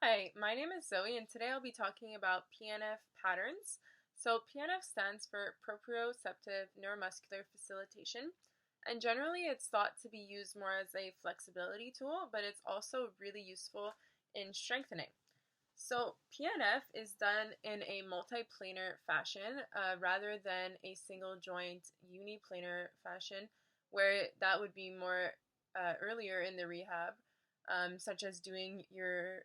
Hi, my name is Zoe, and today I'll be talking about PNF patterns. So, PNF stands for proprioceptive neuromuscular facilitation, and generally it's thought to be used more as a flexibility tool, but it's also really useful in strengthening. So, PNF is done in a multiplanar fashion rather than a single joint uniplanar fashion, where that would be more earlier in the rehab, such as doing your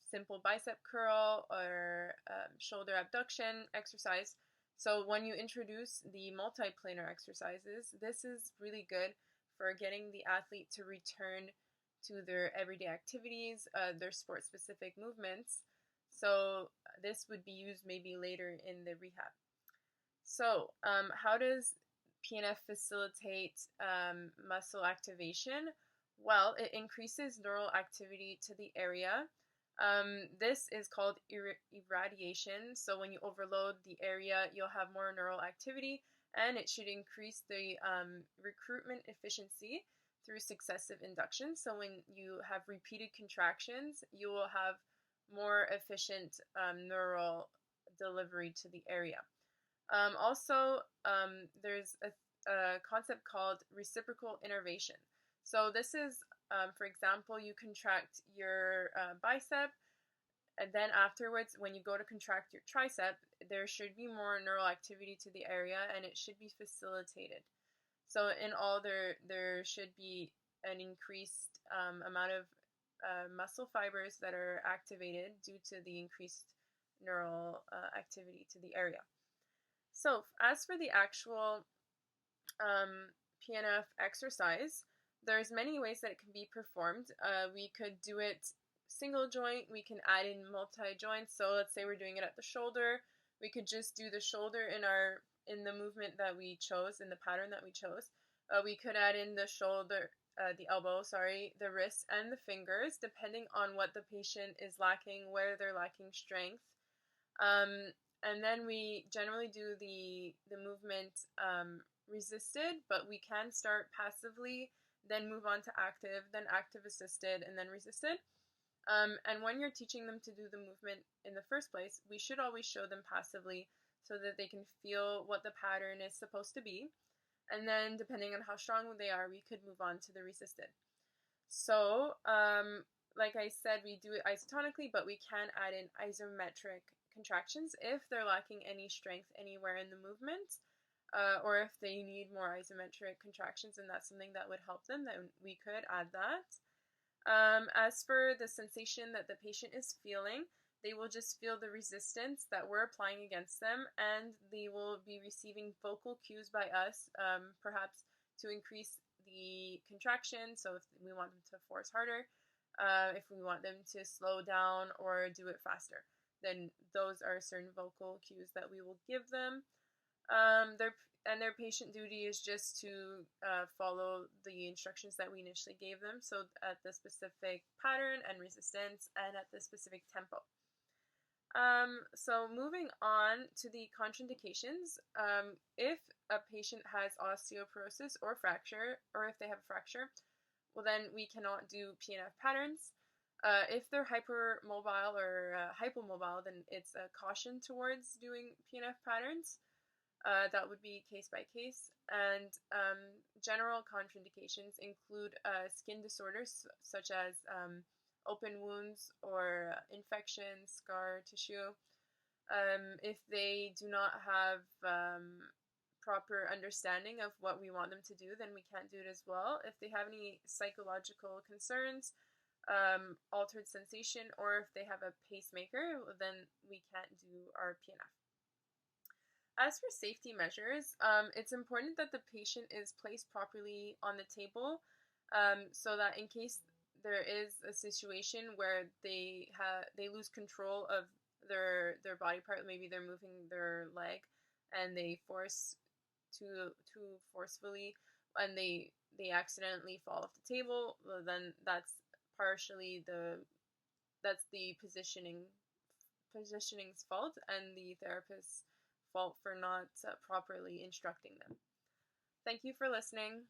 simple bicep curl or shoulder abduction exercise. So when you introduce the multiplanar exercises, this is really good for getting the athlete to return to their everyday activities, their sport-specific movements. So this would be used maybe later in the rehab. So how does PNF facilitate muscle activation? Well, it increases neural activity to the area. This is called irradiation. So when you overload the area, you'll have more neural activity, and it should increase the recruitment efficiency through successive induction. So when you have repeated contractions, you will have more efficient neural delivery to the area. There's a concept called reciprocal innervation. So this is, for example, you contract your bicep, and then afterwards, when you go to contract your tricep, there should be more neural activity to the area, and it should be facilitated. So in all, there should be an increased amount of muscle fibers that are activated due to the increased neural activity to the area. So as for the actual PNF exercise, there's many ways that it can be performed. We could do it single joint, we can add in multi-joints. So let's say we're doing it at the shoulder, we could just do the shoulder in the movement that we chose, in the pattern that we chose. We could add in the shoulder, the elbow, the wrist, and the fingers, depending on what the patient is lacking, where they're lacking strength. And then we generally do the movement resisted, but we can start passively, then move on to active, then active assisted, and then resisted. And when you're teaching them to do the movement in the first place, we should always show them passively so that they can feel what the pattern is supposed to be. And then depending on how strong they are, we could move on to the resisted. So, like I said, we do it isotonically, but we can add in isometric contractions if they're lacking any strength anywhere in the movement, or if they need more isometric contractions and that's something that would help them, then we could add that. As for the sensation that the patient is feeling, they will just feel the resistance that we're applying against them, and they will be receiving vocal cues by us, perhaps to increase the contraction. So if we want them to force harder, if we want them to slow down or do it faster, then those are certain vocal cues that we will give them. Their patient duty is just to follow the instructions that we initially gave them, so at the specific pattern and resistance and at the specific tempo. So moving on to the contraindications, if a patient has osteoporosis or fracture, or if they have a fracture, well then we cannot do PNF patterns. If they're hypermobile or hypomobile, then it's a caution towards doing PNF patterns. That would be case by case. And general contraindications include skin disorders such as open wounds or infections, scar tissue. If they do not have proper understanding of what we want them to do, then we can't do it as well. If they have any psychological concerns, altered sensation, or if they have a pacemaker, then we can't do our PNF. As for safety measures, it's important that the patient is placed properly on the table, so that in case there is a situation where they lose control of their body part, maybe they're moving their leg and they force too forcefully, and they accidentally fall off the table, well, then that's partially the positioning's fault and the therapist's fault for not properly instructing them. Thank you for listening.